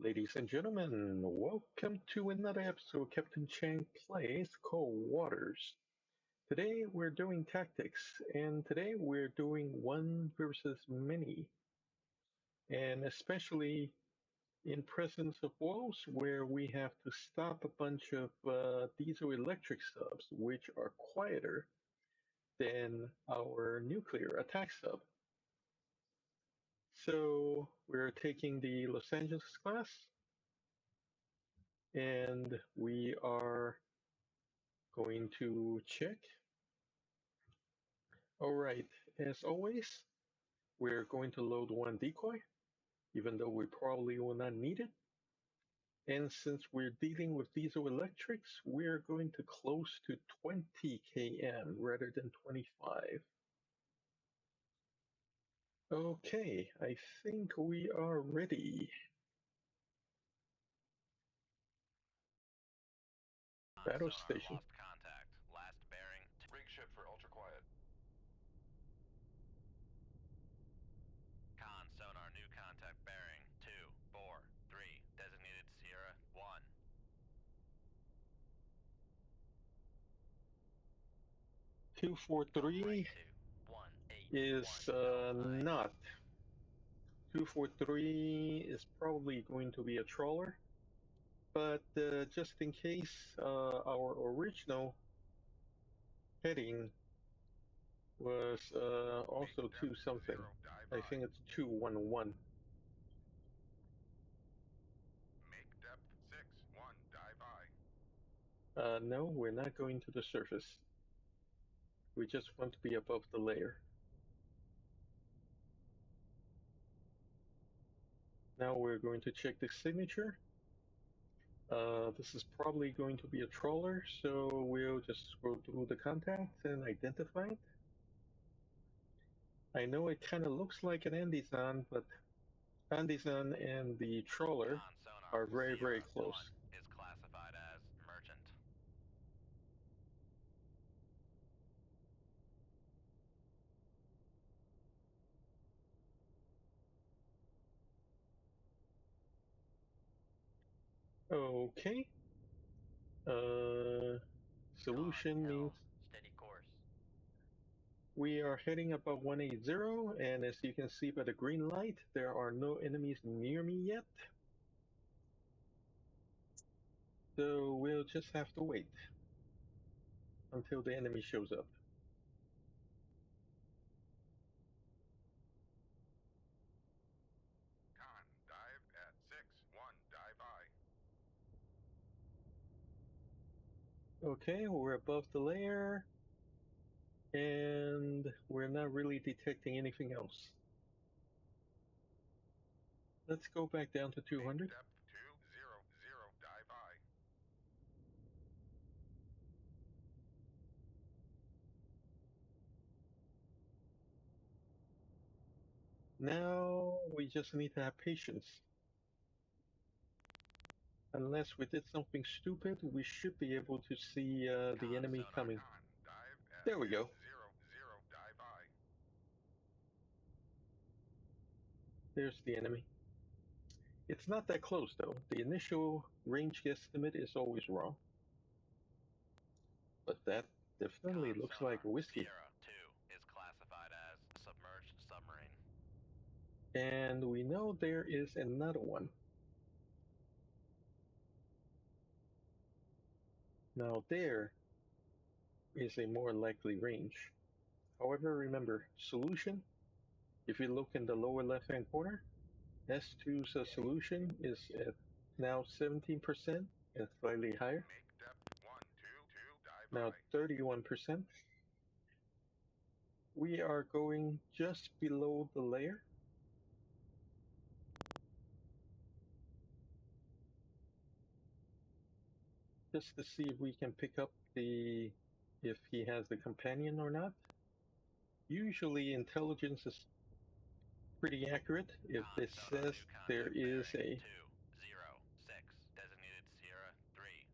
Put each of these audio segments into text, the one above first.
Ladies and gentlemen, welcome to another episode of Captain Chang Plays Cold Waters. Today we're doing tactics, and today we're doing one-versus-many. And especially in presence of walls where we have to stop a bunch of diesel electric subs, which are quieter than our nuclear attack sub. So we're taking the Los Angeles class, and we are going to check. Alright, as always, we're going to load one decoy, even though we probably will not need it. And since we're dealing with diesel electrics, we're going to close to 20 km rather than 25. Okay, I think we are ready. Battle station. Lost contact. Last bearing. Rig ship for ultra quiet. Con sonar new contact bearing 243. Designated Sierra 1. Two 4-3 is not. 243 is probably going to be a trawler. But just in case, our original heading was also 2 something. I think it's 211. Make depth 6-1, dive I. No, we're not going to the surface. We just want to be above the layer. Now we're going to check the signature. This is probably going to be a trawler, so we'll just scroll through the contacts and identify it. I know it kind of looks like an Andizan, but Andizan and the trawler are very, very close. Is classified as merchant. Okay. Solution means steady course. we are heading above 180, and as you can see by the green light, there are no enemies near me yet. So we'll just have to wait until the enemy shows up. Con, dive at 6-1, dive I. Okay, we're above the layer, and we're not really detecting anything else. Let's go back down to 200. Depth 200, dive I. Now we just need to have patience. Unless we did something stupid, we should be able to see the enemy coming. There we go. 0-0, dive I. There's the enemy. It's not that close though. The initial range guesstimate is always wrong. But that definitely looks like whiskey. Sierra 2 is classified as submerged submarine. And we know there is another one. Now there is a more likely range. However, remember, solution, if you look in the lower left hand corner, S2's solution is at now 17% and slightly higher. Make depth 1-2-2, dive Now I. 31%. We are going just below the layer. Just to see if we can pick up if he has the companion or not. Usually intelligence is pretty accurate. If it says there is a 206 designated Sierra 3.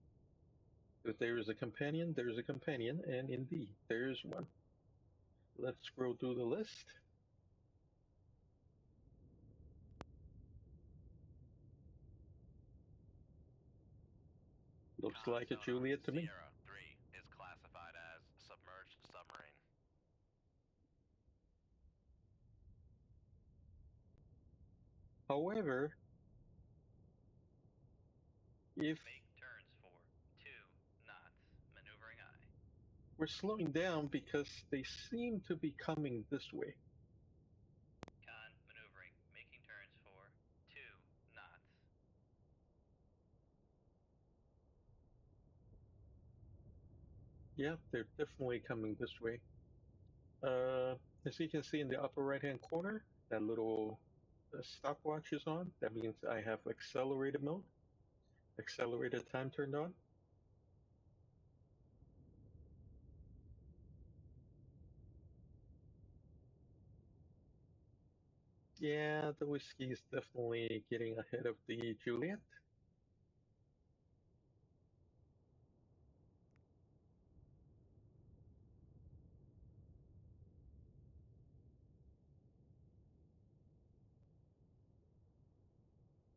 If there is a companion, there is a companion, and indeed, there is one. Let's scroll through the list. Looks like a Sonar Juliet to me. Sierra 3 is classified as submerged submarine. However, if Make turns for 2 knots, maneuvering eye. we're slowing down because they seem to be coming this way. Con maneuvering, making turns for 2 knots. Yeah, they're definitely coming this way. As you can see in the upper right-hand corner, that little stopwatch is on. That means I have accelerated mode, accelerated time turned on. Yeah, the whiskey is definitely getting ahead of the Juliet.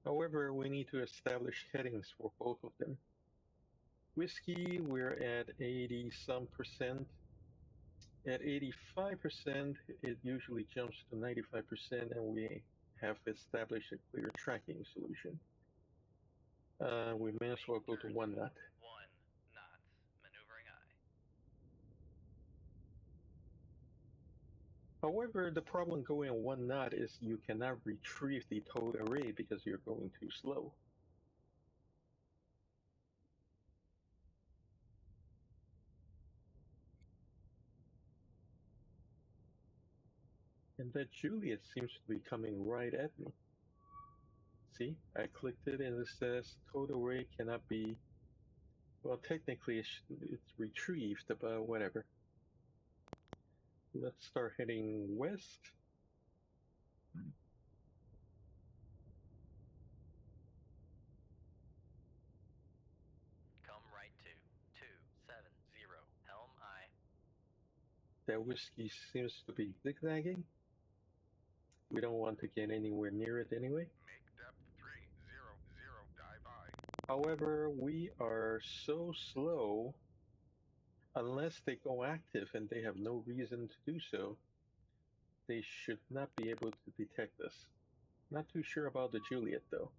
However, we need to establish headings for both of them. Whiskey, we're at 80 some percent. At 85%, it usually jumps to 95%, and we have established a clear tracking solution. We may as well go to 1 knot. 1 knots, maneuvering eye. However, the problem going 1 knot is you cannot retrieve the towed array because you're going too slow. And that Juliet seems to be coming right at me. See, I clicked it and it says towed array cannot be, well, technically it's retrieved, but whatever. Let's start heading west. Come right to 270, helm eye. That whiskey seems to be zigzagging. We don't want to get anywhere near it anyway. Make depth 300, dive eye. However, we are so slow, unless they go active and they have no reason to do so, they should not be able to detect us. Not too sure about the Juliet though.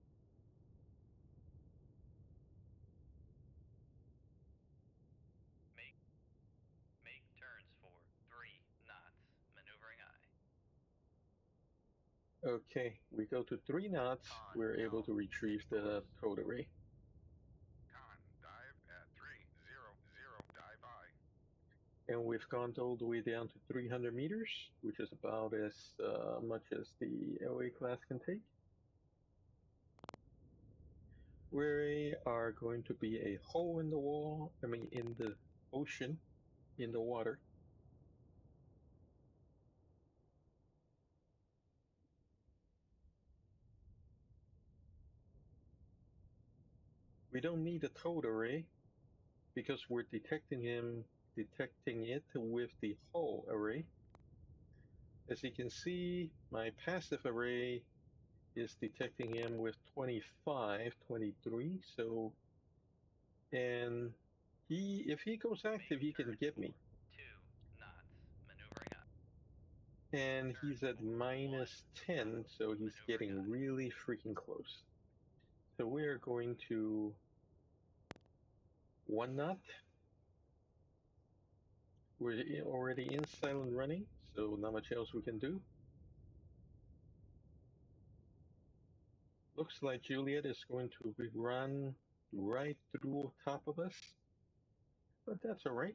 Make turns for 3 knots, maneuvering eye. Okay, we go to 3 knots, we're able to retrieve the towed array. Con, dive at 300, dive eye. And we've gone all the way down to 300 meters, which is about as much as the LA class can take. We are going to be a hole in the wall, in the ocean, in the water. We don't need a towed array because we're detecting it with the hull array. As you can see, my passive array is detecting him with 25, 23, so, and if he goes active, he can get me. 2 knots, maneuvering eye. And he's at minus 10, so he's getting really freaking close. So we are going to 1 knot. We're already in silent running, so not much else we can do. Looks like Juliet is going to run right through top of us, but that's alright.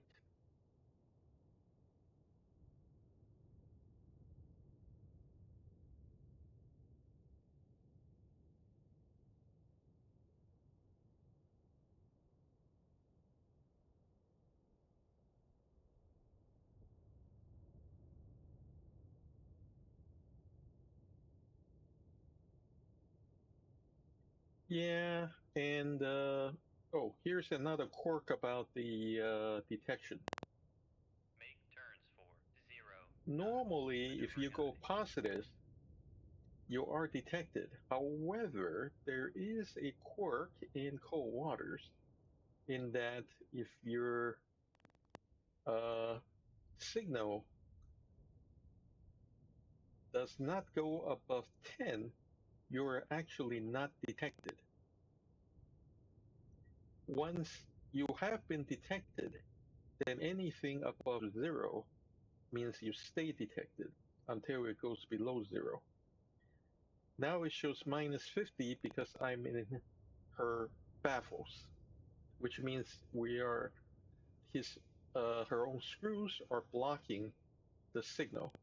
Yeah, and oh, here's another quirk about the detection. Make turns for 0 Normally, if you go positive, you are detected. However, there is a quirk in cold waters. in that if your signal does not go above 10, you're actually not detected. Once you have been detected, then anything above 0 means you stay detected until it goes below 0. Now it shows minus 50 because I'm in her baffles, which means her own screws are blocking the signal.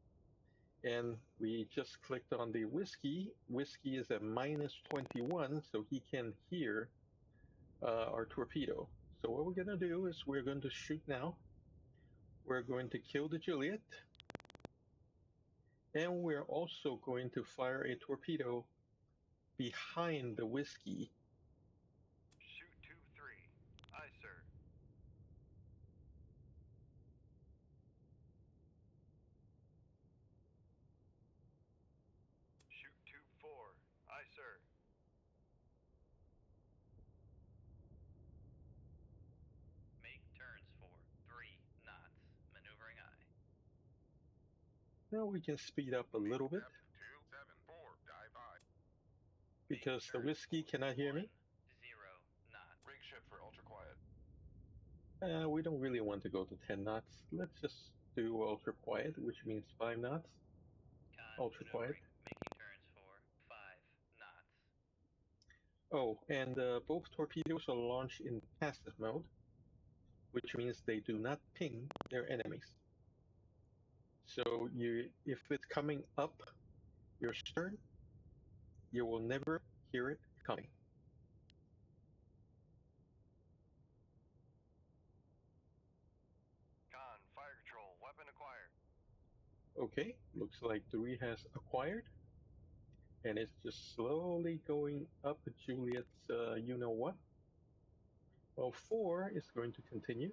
And we just clicked on the whiskey. Whiskey is at minus 21, so he can hear our torpedo. So what we're going to do is we're going to shoot now. We're going to kill the Juliet. And we're also going to fire a torpedo behind the whiskey. Shoot tube 3. Aye, sir. Shoot tube 4. Aye, sir. Make turns for 3 knots. Maneuvering aye. Now we can speed up a little bit Depth 274, dive aye. because the whiskey cannot hear me. 0 knots. Rig ship for ultra quiet. We don't really want to go to 10 knots. Let's just do ultra quiet, which means 5 knots. Ultra quiet. Making turns for 5 knots. Oh, and both torpedoes are launched in passive mode, which means they do not ping their enemies. So if it's coming up your stern, you will never hear it coming. Con, fire control, weapon acquired. Okay, looks like 3 has acquired, and it's just slowly going up Juliet's you-know-what. Well, 4 is going to continue.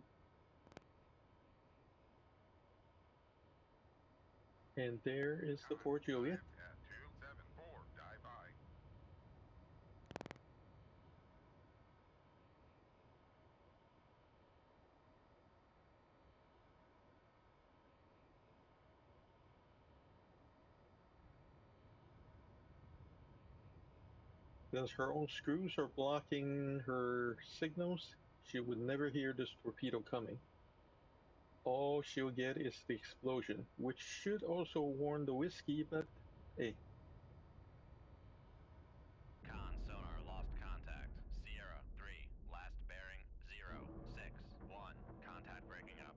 And there is the 4 Juliet. At 274, dive aye. Since her own screws are blocking her signals, she would never hear this torpedo coming. All she'll get is the explosion, which should also warn the whiskey, but hey. Con, sonar lost contact. Sierra 3, last bearing 061. Contact breaking up.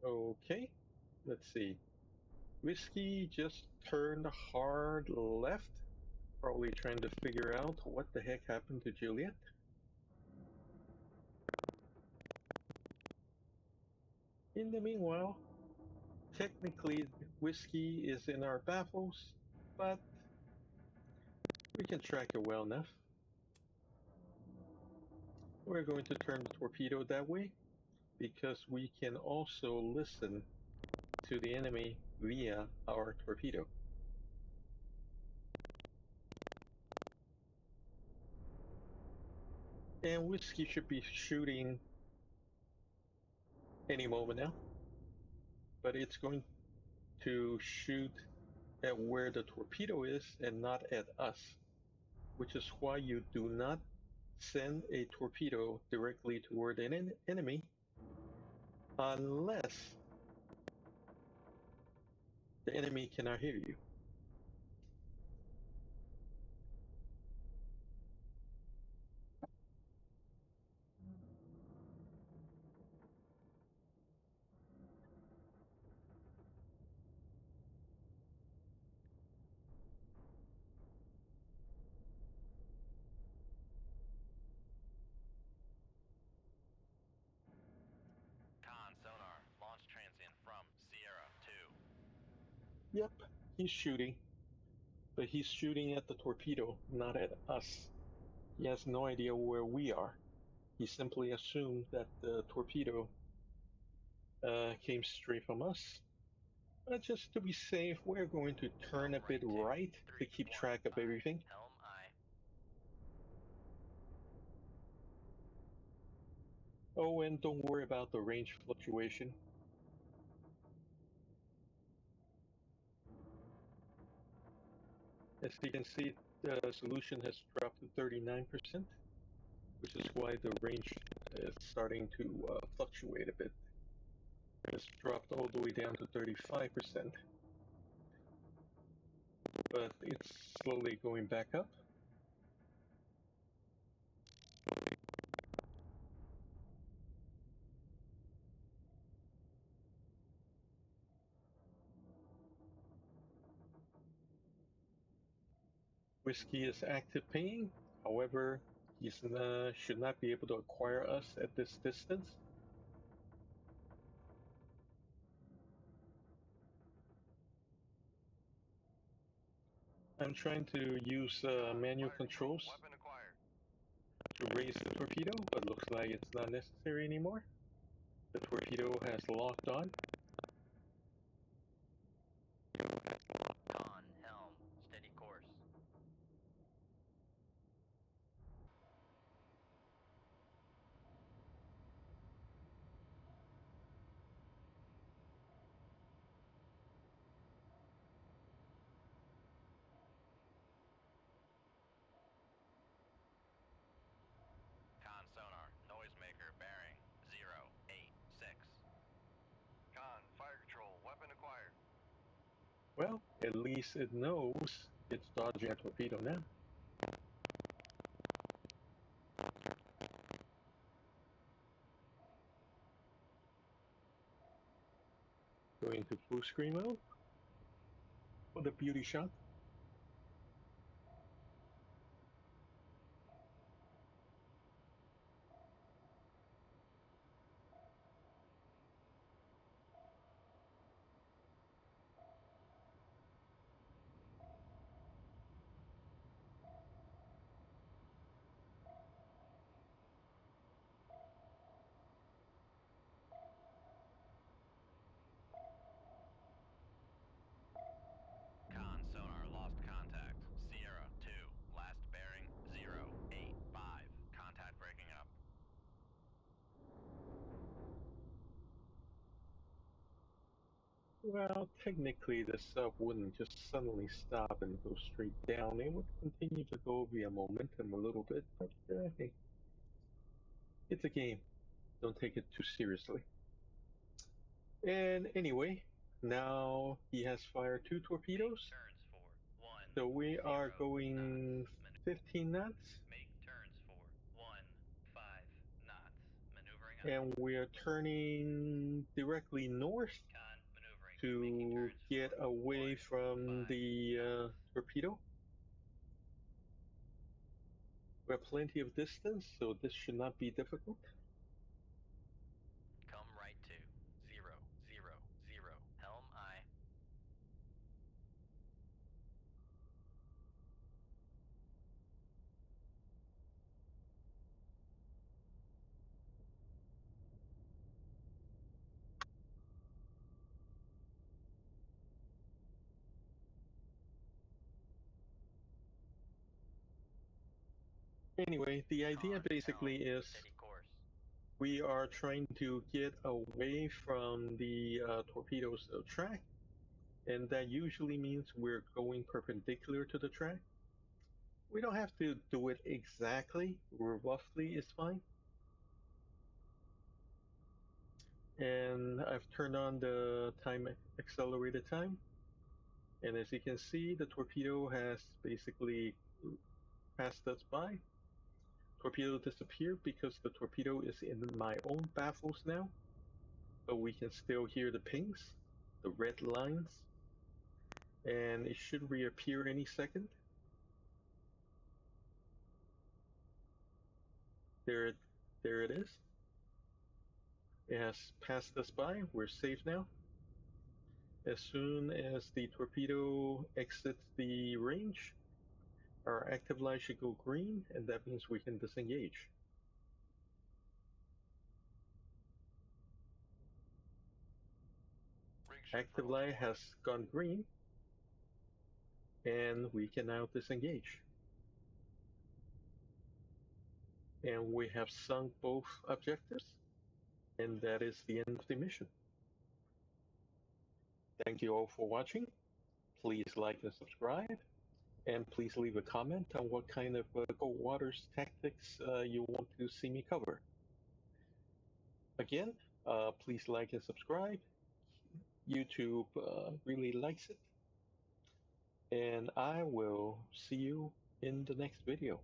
Okay, let's see. Whiskey just turned hard left, probably trying to figure out what the heck happened to Juliet. In the meanwhile, technically Whiskey is in our baffles, but we can track it well enough. We're going to turn the torpedo that way because we can also listen to the enemy via our torpedo. And Whiskey should be shooting any moment now, but it's going to shoot at where the torpedo is and not at us, which is why you do not send a torpedo directly toward an enemy unless the enemy cannot hear you. Con, sonar, launch transient from Sierra 2. Yep, he's shooting, but he's shooting at the torpedo, not at us. He has no idea where we are. He simply assumed that the torpedo came straight from us. Just to be safe, we're going to turn a bit right to keep track of everything. Helm I. Oh, and don't worry about the range fluctuation. As you can see, the solution has dropped to 39%, which is why the range is starting to fluctuate a bit. It's dropped all the way down to 35%, but it's slowly going back up. Whiskey is active paying, however, he should not be able to acquire us at this distance. I'm trying to use manual controls Weapon acquired. to raise the torpedo, but looks like it's not necessary anymore. The torpedo has locked on. Con, helm, steady course. Con sonar, noisemaker bearing 086. Con, fire control. Weapon acquired. Well, at least it knows it's dodging a torpedo now. Going to full screen mode for the beauty shot. Con sonar lost contact. Sierra 2, last bearing 085. Contact breaking up. Well, technically the sub wouldn't just suddenly stop and go straight down. It would continue to go via momentum a little bit, but hey, it's a game. Don't take it too seriously. And anyway, now he has fired 2 torpedoes. Turns for 1. So we are 0 going knots. 15 knots. Make turns for 1, 5 knots. Maneuvering up. And we are turning directly north Con maneuvering. Making to turns get for away 1, from 5 the knots. torpedo. We have plenty of distance, so this should not be difficult. Come right to 0, 0, 0. Helm I. Anyway, the idea Con, basically helm, is steady course. we are trying to get away from the torpedo's track, and that usually means we're going perpendicular to the track. We don't have to do it exactly, roughly is fine. And I've turned on the accelerated time. And as you can see, the torpedo has basically passed us by. Torpedo disappeared because the torpedo is in my own baffles now. But we can still hear the pings, the red lines. And it should reappear any second. There it is. It has passed us by. We're safe now. As soon as the torpedo exits the range, our active light should go green, and that means we can disengage. Active light has gone green, and we can now disengage. And we have sunk both objectives, and that is the end of the mission. Thank you all for watching. Please like and subscribe, and please leave a comment on what kind of cold waters tactics you want to see me cover. Again, please like and subscribe. YouTube really likes it. And I will see you in the next video.